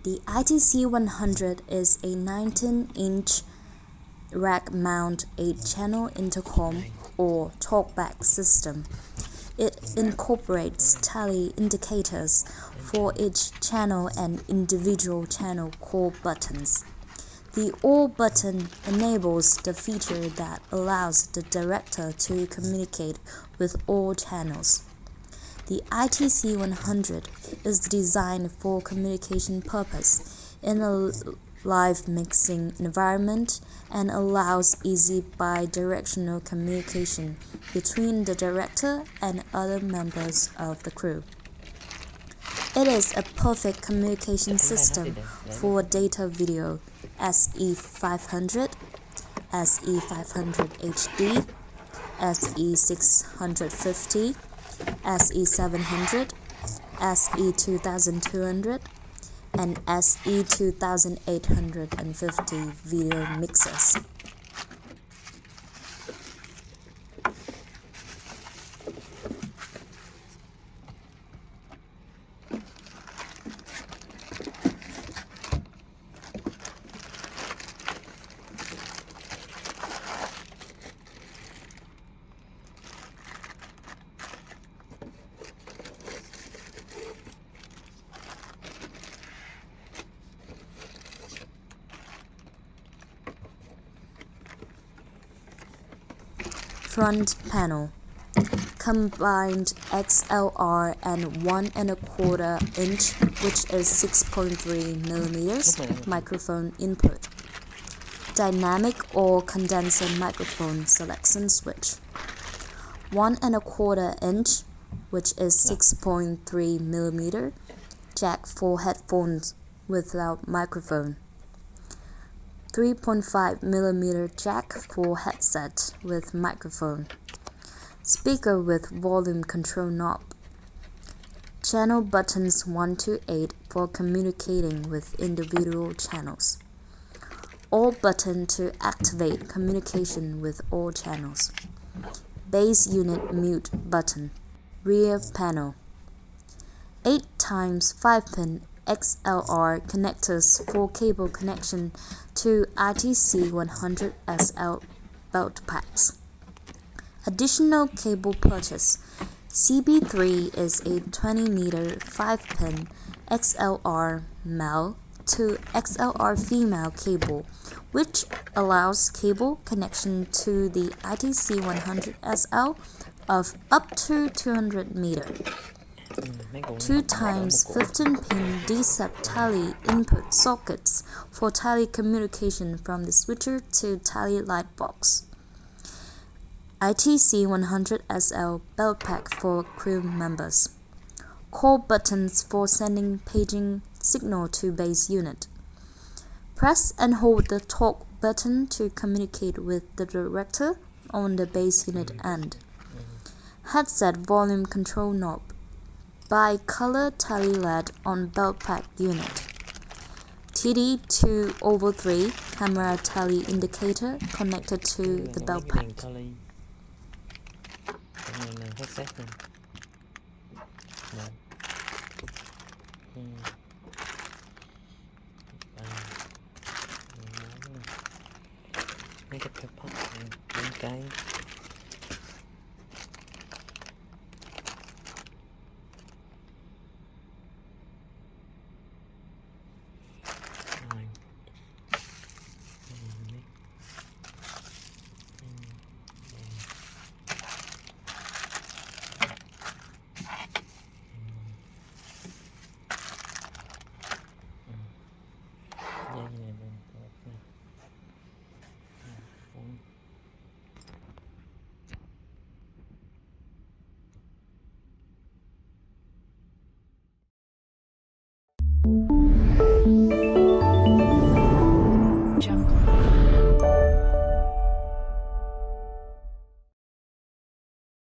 The ITC-100 is a 19-inch rack-mount 8-channel intercom or talkback system. It incorporates tally indicators for each channel and individual channel call buttons. The All button enables the feature that allows the director to communicate with all channels. The ITC-100 is designed for communication purpose in a live mixing environment and allows easy bi-directional communication between the director and other members of the crew. It is a perfect communication system for DataVideo SE500, SE500 HD, SE650, SE700, SE2200, and SE2850 video mixers. Front panel. Combined XLR and 1¼ inch, which is 6.3 millimeters, microphone input. Dynamic or condenser microphone selection switch. 1¼ inch, which is 6.3 millimeter, jack for headphones without microphone. 3.5 millimeter jack for headset with microphone. Speaker with volume control knob. Channel buttons 1 to 8 for communicating with individual channels. All button to activate communication with all channels. Base unit mute button. Rear panel. 8x 5-pin XLR connectors for cable connection to ITC-100 SL belt packs. Additional cable purchase. CB3 is a 20-meter 5-pin XLR male to XLR female cable, which allows cable connection to the ITC-100 SL of up to 200 meters. 2x 15-pin DSEP tally input sockets for tally communication from the switcher to tally light box. ITC-100 SL belt pack for crew members. Call buttons for sending paging signal to base unit. Press and hold the talk button to communicate with the director on the base unit end. Headset volume control knob. Bi-color tally LED on belt pack unit. TD2/3 camera tally indicator connected to the belt pack. Mấy cái tripod 4 cái